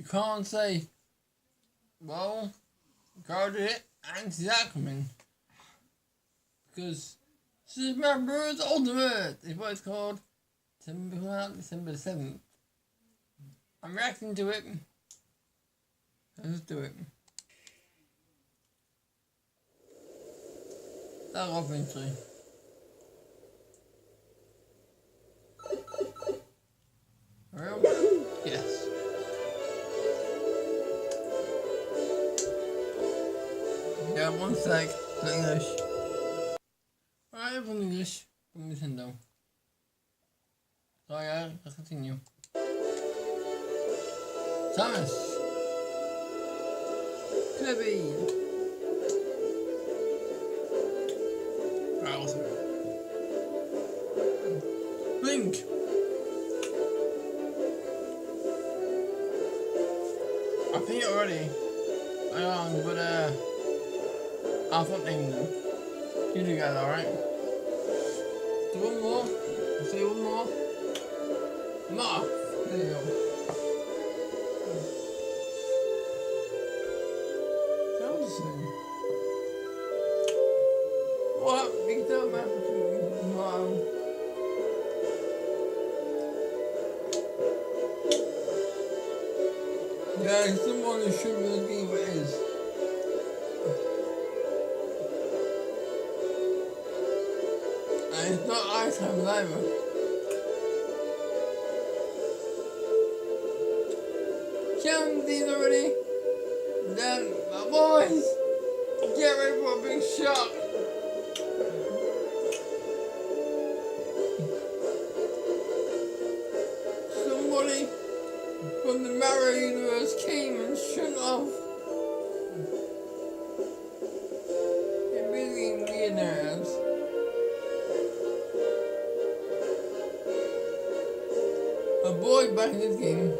You can't say, well, Gaara did it and he's Aquaman. Because Superman Bros. Ultimate is what it's called. December 7th. I'm reacting to it. Let's do it. That'll eventually. Real? Yes. Yeah, one sec. It's English. Alright, from English. From Nintendo. So yeah, let's continue. Thomas. Kirby. Bowser. Link. I think already. I don't, but I'll not name them. You do guys, alright? Do one more. I'll say one more. No. There you go. What? Big dumb no. Yeah, someone who should really be what it is. And it's not ice time either. Killing these already. Then my boys, get ready for a big shock. Somebody from the Mario universe came and shut off. It really weird nerves. A boy back in this game.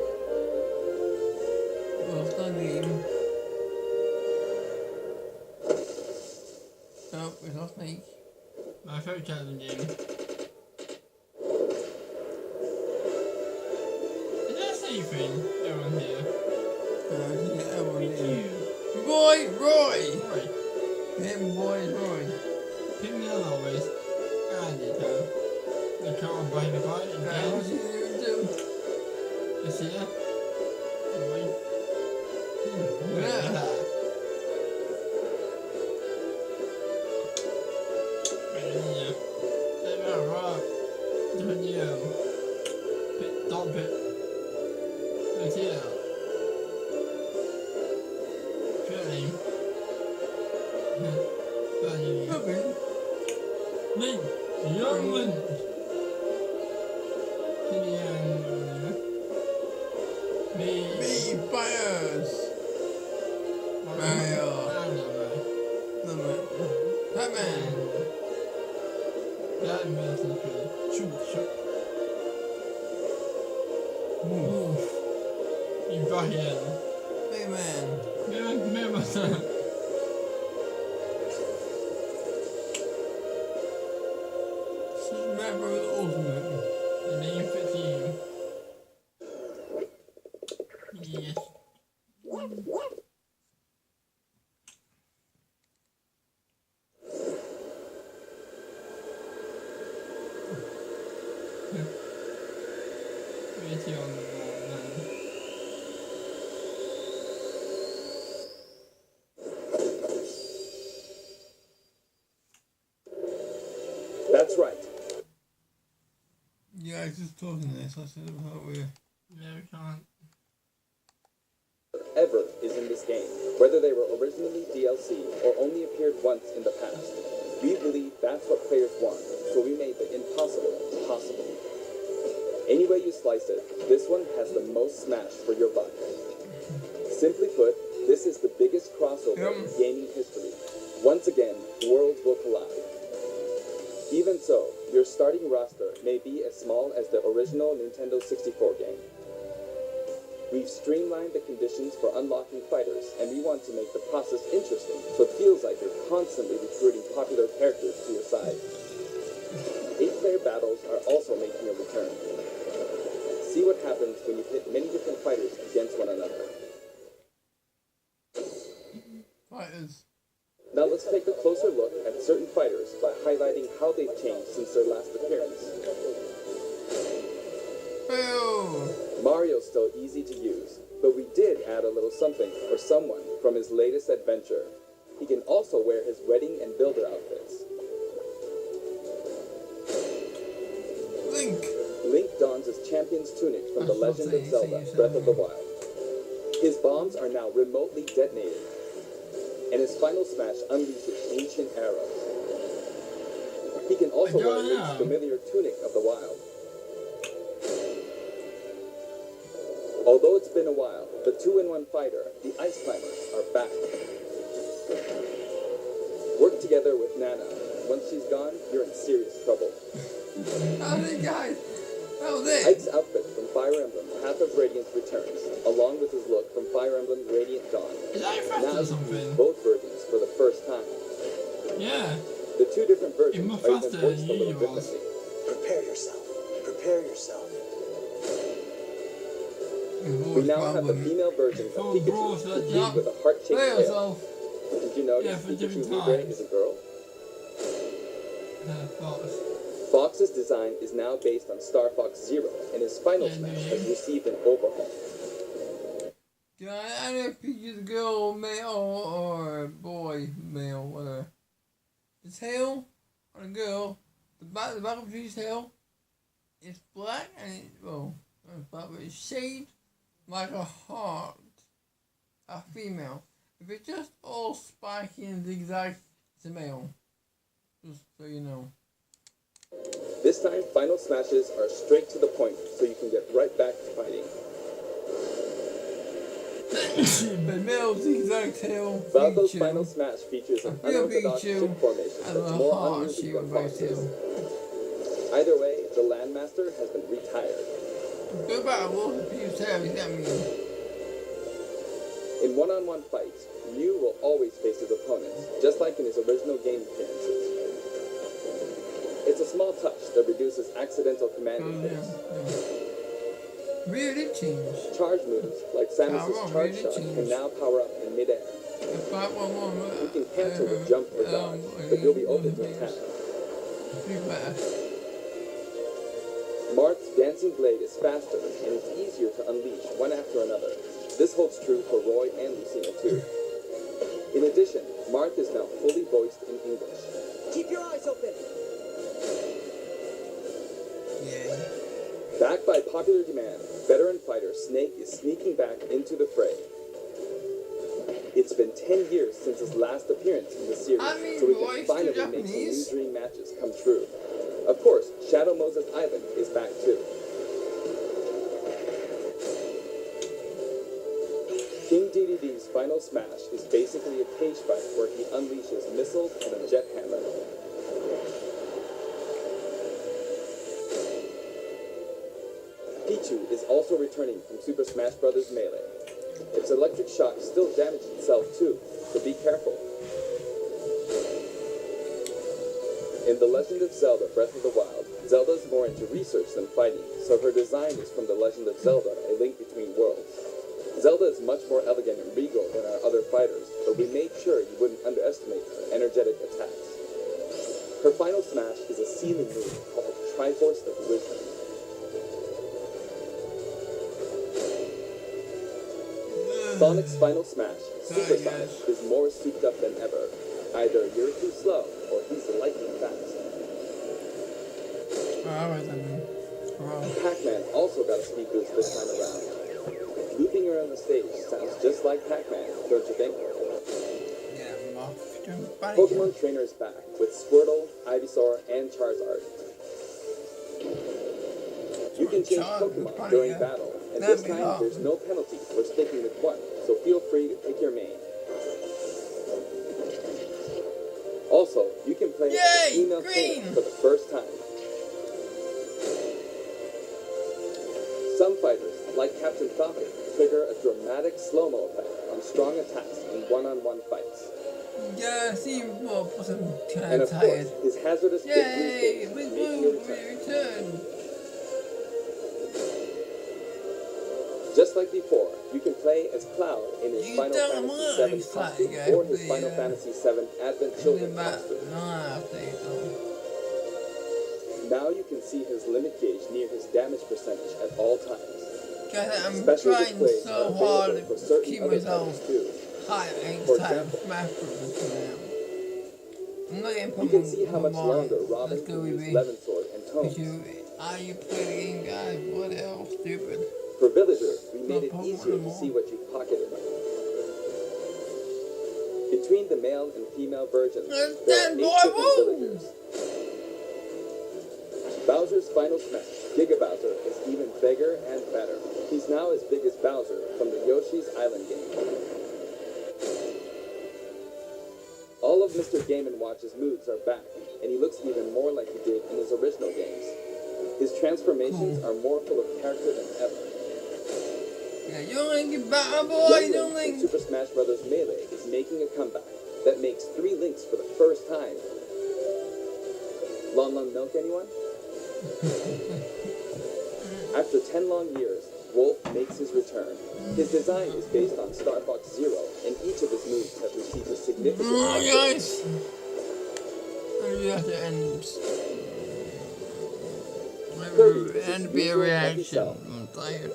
Well, it's not a game. Oh, it's not Snake. My favorite child in the game. Is that a safe thing? Everyone here. Yeah, everyone here. Roy! Roy! Him boy is Roy. Pick me up always. I did that. The car behind the car again. What's he doing too? You see that? Roy. Yeah. Don't pit. Let's see that. Feeling. Link. Young Link. Me fires. Mario. Batman. Batman. Shoot. Move. You got him. Man. Man. Super Bros. Ultimate. The name fits you. Yes. That's right. Yeah, I was just talking this. I said about we're. Yeah, we can't. Ever is in this game, whether they were originally DLC or only appeared once in the past. We believe that's what players want, so we made the impossible possible. Any way you slice it, this one has the most smash for your buck. Simply put, this is the biggest crossover in gaming history. Once again, worlds will collide. Even so, your starting roster may be as small as the original Nintendo 64 game. We've streamlined the conditions for unlocking fighters, and we want to make the process interesting, so it feels like you're constantly recruiting popular characters to your side. 8-player battles are also making a return. See what happens when you pit many different fighters against one another. Fighters. Now let's take a closer look at certain fighters by highlighting how they've changed since their last appearance. Boo! Mario's still easy to use, but we did add a little something for someone from his latest adventure. He can also wear his wedding and builder outfits. Link! Link dons his champion's tunic from The Legend of Zelda, Breath of the Wild. His bombs are now remotely detonated, and his final smash unleashes ancient arrows. He can also wear Link's familiar tunic of the wild. Although it's been a while, the 2-in-1 fighter, the Ice Climbers, are back. Work together with Nana. Once she's gone, you're in serious trouble. Howdy guys! That was it! Ike's outfit from Fire Emblem Path of Radiance returns, along with his look from Fire Emblem Radiant Dawn. Is that faster or something? Both versions for the first time. Yeah. The two different versions Even are even faster voiced than a little usual. differently. Prepare yourself. Prepare yourself. We now have the female version of Full Pikachu, brawls like each that. with a heart-shaped Play tail. yourself. Did you notice Yeah, for Pikachu different Libre times. is a girl? Fox. Fox's design is now based on Star Fox Zero, and his final smash has received an overhaul. Yeah, I don't know if he's a girl, male, or boy, male, whatever. The tail on a girl, the back of his tail is black and it's black, but it's shaped like a heart. A female. If it's just all spiky and zigzag, it's a male. Just so you know. This time, final smashes are straight to the point, so you can get right back to fighting. But male zigzag tail. Valko's Pikachu. final smash features an Yeah, unorthodox Pikachu. ship formation And that's a more heart unusual shape than of my Fox's. tail. Either way, the Landmaster has been retired. Go back and look at Peter's tail, he's got me. In one-on-one fights, Ryu will always face his opponents, just like in his original game appearances. It's a small touch that reduces accidental command mistakes. Really changed. Charge moves, like Samus's Power charge really shot, changed. can now power up in midair. You can cancel with jump or dodge, but you'll be open to attack. Marth's dancing blade is faster, and it's easier to unleash one after another. This holds true for Roy and Lucina too. In addition, Marth is now fully voiced in English. Keep your eyes open. Yeah. Backed by popular demand, veteran fighter Snake is sneaking back into the fray. It's been 10 years since his last appearance in the series, so we can finally make some new dream matches come true. Of course, Shadow Moses Island is back too. King DDD's final smash is basically a cage fight where he unleashes missiles and a jet hammer. Pichu is also returning from Super Smash Bros. Melee. Its electric shock still damaged itself too, so be careful. In The Legend of Zelda Breath of the Wild, Zelda's more into research than fighting, so her design is from The Legend of Zelda, A Link Between Worlds. Zelda is much more elegant and regal than our other fighters, but we made sure you wouldn't underestimate her energetic attacks. Her final smash is a ceiling move called Triforce of Wisdom. Sonic's final smash, Super Sonic, is more souped up than ever. Either you're too slow, or he's lightning fast. Alright then. Pac-Man also got a speed boost this time around. Looping around the stage sounds just like Pac-Man, don't you think? Yeah, Pokemon Trainer is back with Squirtle, Ivysaur, and Charizard. You can change Pokemon during battle, and this time there's no penalty for sticking with one, so feel free to pick your main. Also, you can play as a female trainer for the first time. Some fighters, like Captain Falcon, trigger a dramatic slow-mo effect on strong attacks in one-on-one fights. Yeah, see, well, And of course, his hazardous big blue stage Blue making a return. return. Just like before, you can play as Cloud in his You Final don't Fantasy look VII like costume I or his be, Final Fantasy VII Advent Children costume. Now you can see his limit gauge near his damage percentage at all times. I'm Special trying displays so are hard available for to certain keep other myself titles too. high and For time example, Smash Bros. Now. I'm looking for you can see how much longer Robin Let's go can use with Levin Sword and Tomes. Are you playing, guys? What else, stupid? For villagers, we made it Pokemon easier to more. see what you've pocketed. Between the male and female versions, there are 8 different villagers. Bowser's Final Smash, Giga Bowser, is even bigger and better. He's now as big as Bowser from the Yoshi's Island game. All of Mr. Game & Watch's moves are back, and he looks even more like he did in his original games. His transformations are more full of character than ever. Yeah, you don't get better, boy. Young Link in Super Smash Bros. Melee is making a comeback that makes 3 Links for the first time. Long Milk, anyone? After 10 long years, Wolf makes his return. His design is based on Star Fox Zero, and each of his moves have received a significant upgrade. Guys, we have to end. And be a reaction. I'm tired.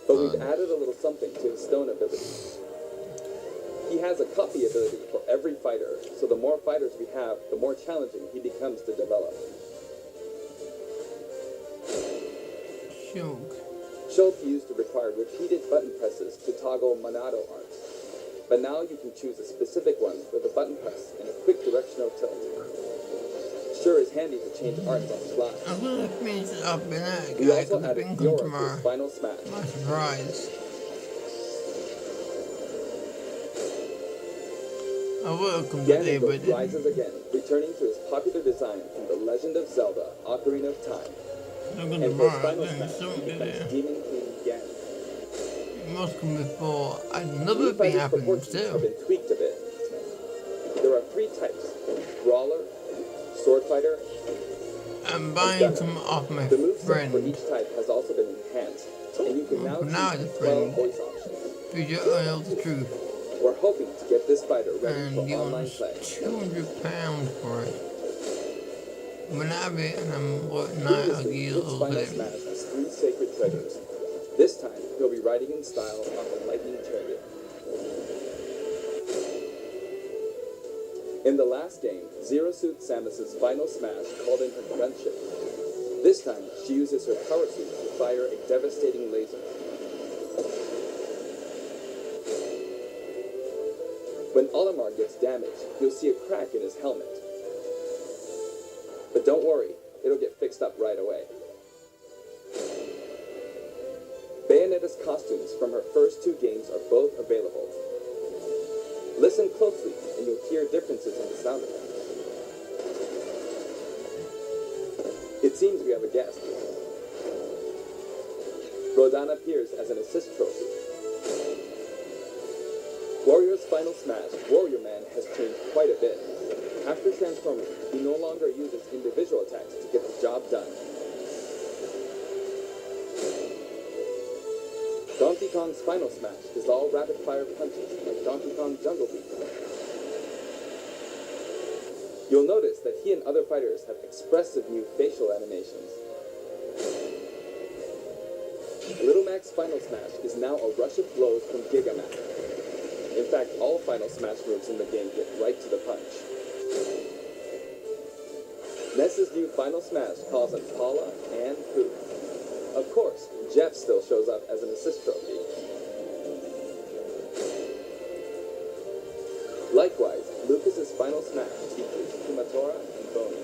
But we've added a little something to his stone ability. He has a copy ability for every fighter, so the more fighters we have, the more challenging he becomes to develop. Shulk used to require repeated button presses to toggle Monado arts. But now you can choose a specific one with a button press and a quick directional tilt. Sure is handy to change arts on the fly. I'm gonna finish it up in that, We guys. also added Fiora to his Final Smash. My surprise. Welcome to Ganondorf rises again, returning to his popular design from The Legend of Zelda: Ocarina of Time. And for his Final Smash, he becomes Demon King Ganon. It must come before another thing happens too. Have been tweaked a bit. There are 3 types: Brawler, Sword Fighter, I'm buying some off my The moveset friend. for each type has also been enhanced, and you can now choose 12 voice options. Future Oil's Truth. We're hoping to get this fighter ready And for you online want play. £200 for it. When I have it and I'm working out, I'll Previously, get a its little Final bit. Smash has 3 sacred treasures. This time, he'll be riding in style on the lightning chariot. In the last game, Zero Suit Samus's Final Smash called in her gunship. This time, she uses her power suit to fire a devastating laser. When Olimar gets damaged, you'll see a crack in his helmet. But don't worry, it'll get fixed up right away. Bayonetta's costumes from her first 2 games are both available. Listen closely, and you'll hear differences in the sound effects. It seems we have a guest. Rodan appears as an assist trophy. Warrior's Final Smash, Warrior Man, has changed quite a bit. After transforming, he no longer uses individual attacks to get the job done. Donkey Kong's Final Smash is all rapid-fire punches like Donkey Kong Jungle Beat. You'll notice that he and other fighters have expressive new facial animations. Little Mac's Final Smash is now a rush of blows from Giga Mac. In fact, all Final Smash moves in the game get right to the punch. Ness's new Final Smash calls on Paula and Pooh. Of course, Jeff still shows up as an assist trophy. Likewise, Lucas's Final Smash features Kumatora and Boney.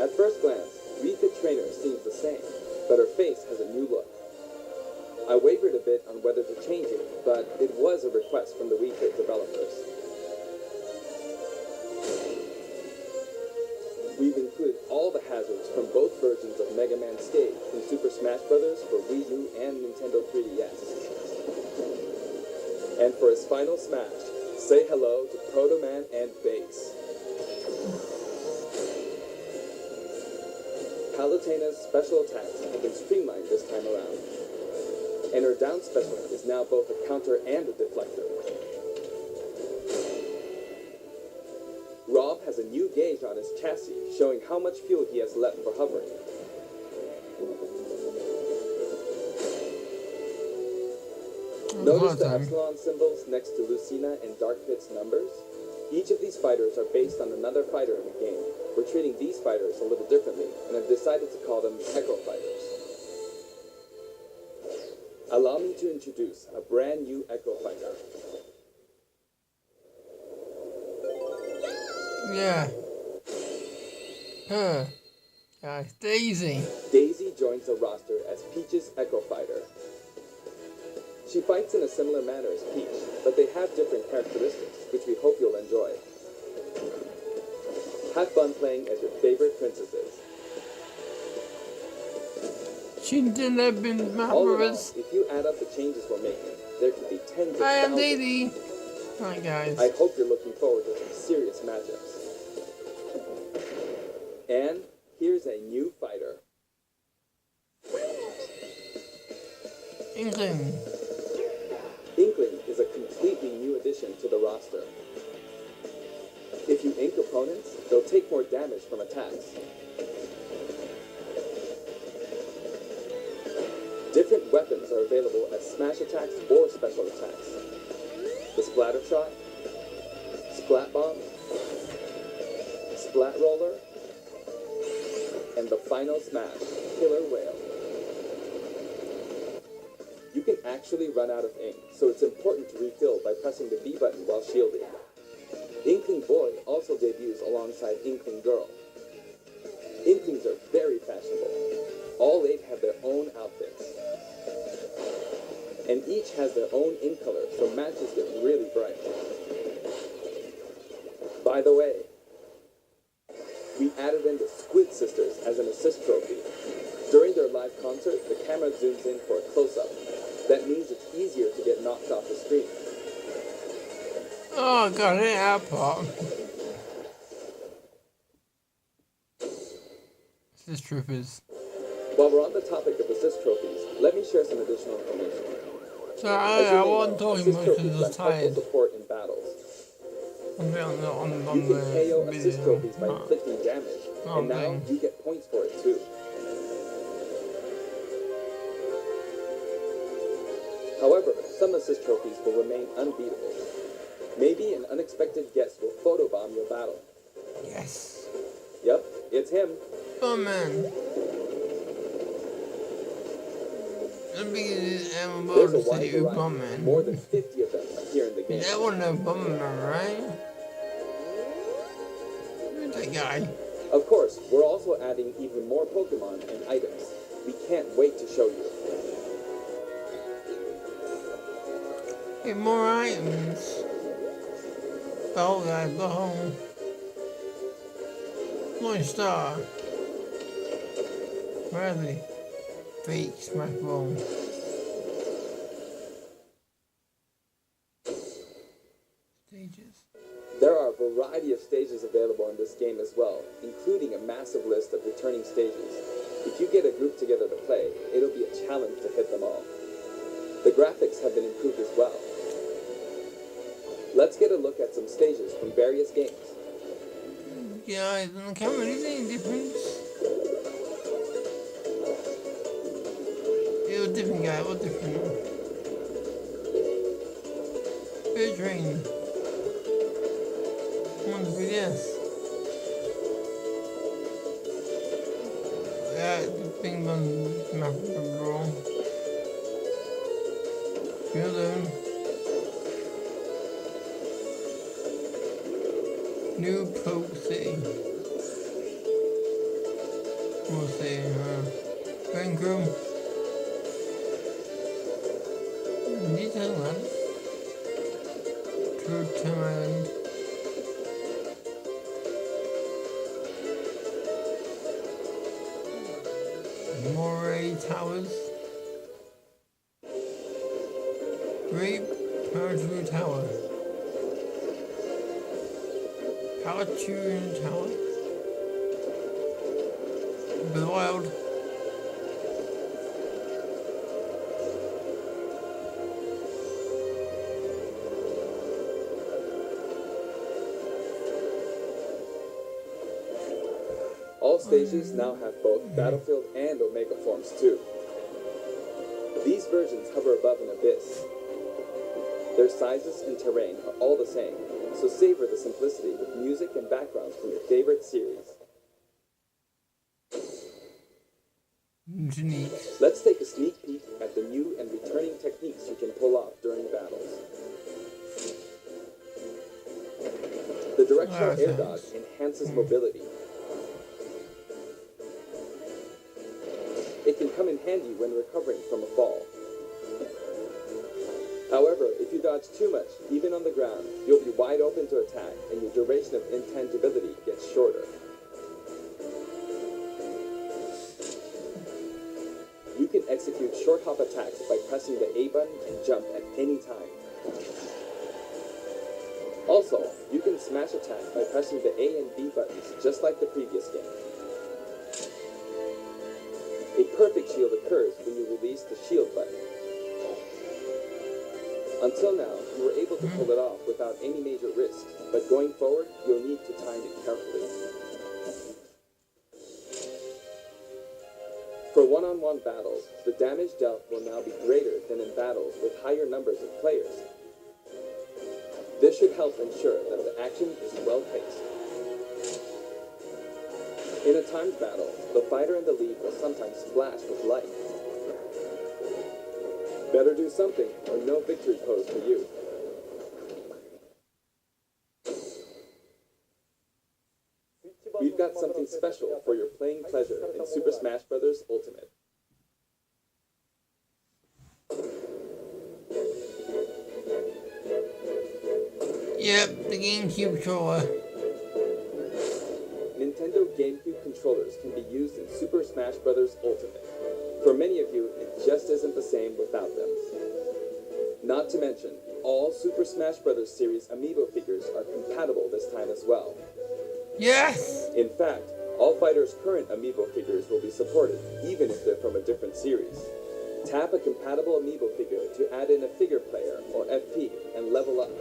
At first glance, Rika Trainer seems the same, but her face has a new look. I wavered a bit on whether to change it, but it was a request from the Wii Fit developers. We've included all the hazards from both versions of Mega Man Stage from Super Smash Bros. For Wii U and Nintendo 3DS. And for his Final Smash, say hello to Proto Man and Bass. Palutena's special attacks have been streamlined this time around. and her down special is now both a counter and a deflector. Rob has a new gauge on his chassis, showing how much fuel he has left for hovering. Notice the epsilon symbols next to Lucina and Darkpit's numbers? Each of these fighters are based on another fighter in the game. We're treating these fighters a little differently, and have decided to call them Echo Fighters. Allow me to introduce a brand new Echo Fighter. Yeah. Huh. It's Daisy. Daisy joins the roster as Peach's Echo Fighter. She fights in a similar manner as Peach, but they have different characteristics, which we hope you'll enjoy. Have fun playing as your favorite princesses. Shouldn't have been my All in all, brothers. if you add up the changes we're making, there could be tens of Hi, I'm thousands. Daisy. Hi, guys. I hope you're looking forward to some serious matchups. And here's a new fighter. Inkling. Inkling is a completely new addition to the roster. If you ink opponents, they'll take more damage from attacks. Different weapons are available as smash attacks or special attacks. The Splatter Shot, Splat Bomb, Splat Roller, and the final smash, Killer Whale. You can actually run out of ink, so it's important to refill by pressing the B button while shielding. Inkling Boy also debuts alongside Inkling Girl. Inklings are very fashionable. All 8 have their own outfits. And each has their own ink color, so matches get really bright. By the way, we added in the Squid Sisters as an assist trophy. During their live concert, the camera zooms in for a close-up. That means it's easier to get knocked off the screen. Oh, God, an airport. This troopers. While we're on the topic of assist trophies, let me share some additional information. So As you I may wasn't know, talking assist much because trophies I was lend helpful tired. support in battles. On You can KO the assist video. trophies by inflicting damage, Oh, and now dang. you get points for it too. However, some assist trophies will remain unbeatable. Maybe an unexpected guest will photobomb your battle. Yes. Yep, it's him. Oh, man. Let me get this There's a to wide you, variety. Bumman. More than 50 of them appear in the game. That wasn't a Bumman, right? Who's that guy? Of course, we're also adding even more Pokemon and items. We can't wait to show you. Get more items. Oh, guys, behold. One star. Where are they? Fake smash ball. Stages. There are a variety of stages available in this game as well, including a massive list of returning stages. If you get a group together to play, it'll be a challenge to hit them all. The graphics have been improved as well. Let's get a look at some stages from various games. Guys, on the camera, is there any difference? It was different, guy. What different? Good train. On the BDS. Yeah, the thing on map bro. Hello. New Pope City. We'll see, Vancouver. Newfoundland. True Island. Moray Towers. Great Purdue Tower. Palatine Tower. Wild. All stages now have both Battlefield and Omega forms too. These versions hover above an abyss. Their sizes and terrain are all the same, so savor the simplicity with music and backgrounds from your favorite series. Let's take a sneak peek at the new and returning techniques you can pull off during battles. The directional air dodge enhances mobility. It can come in handy when recovering from a fall. However, if you dodge too much, even on the ground, you'll be wide open to attack and your duration of intangibility gets shorter. You can execute short hop attacks by pressing the A button and jump at any time. Also, you can smash attacks by pressing the A and B buttons just like the previous game. A perfect shield occurs when you release the shield button. Until now, you were able to pull it off without any major risks, but going forward, you'll need to time it carefully. For one-on-one battles, the damage dealt will now be greater than in battles with higher numbers of players. This should help ensure that the action is well-paced. In a timed battle, the fighter in the lead will sometimes splash with light. Better do something, or no victory pose for you. We've got something special for your playing pleasure in Super Smash Bros. Ultimate. Yep, the GameCube controller. Nintendo GameCube controllers can be used in Super Smash Bros. Ultimate. For many of you, it just isn't the same without them. Not to mention, all Super Smash Bros. Series amiibo figures are compatible this time as well. Yes! In fact, all fighters' current amiibo figures will be supported, even if they're from a different series. Tap a compatible amiibo figure to add in a figure player, or FP, and level up.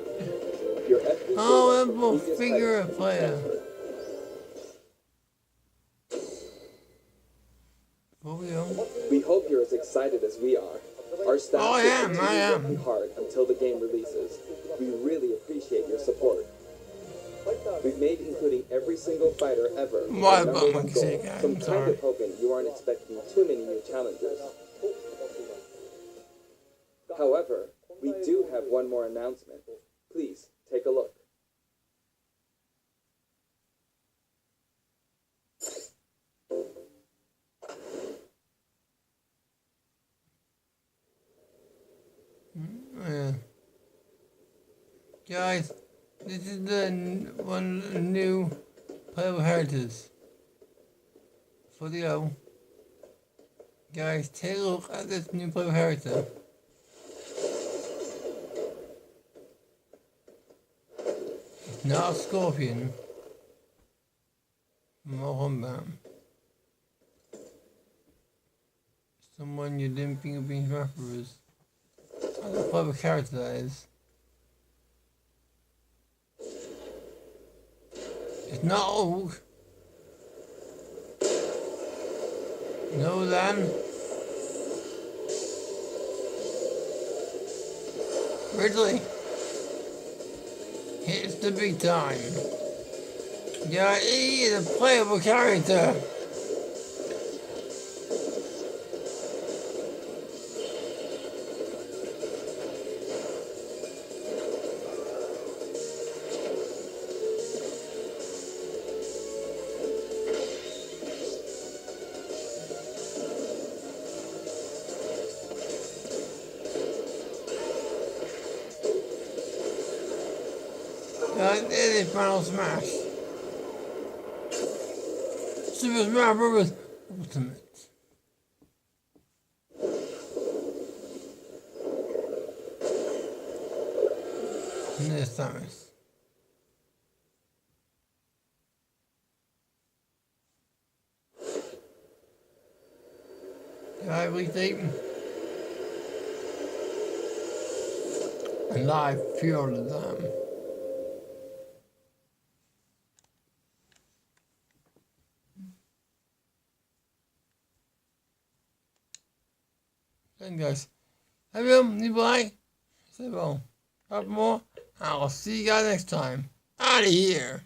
Your FP figure player. We hope you're as excited as we are. Our staff will continue working hard until the game releases. We really appreciate your support. We've made including every single fighter ever our number one goal, so I'm kind of hoping you aren't expecting too many new challengers. However, we do have one more announcement. Please, take a look. Guys, this is the one new playable characters for the O. Guys, take a look at this new playable character. It's not a scorpion from Mortal Kombat. Someone you didn't think of being rappers. What a playable character that is. It's not old. No, then. Ridley. It's the big time. Yeah, he is a playable character. It is Final Smash. Super Smash Bros. Ultimate. This Samus. I retape and I feel them. And guys, everyone, goodbye. Say well. Have more. I'll see you guys next time. Out of here.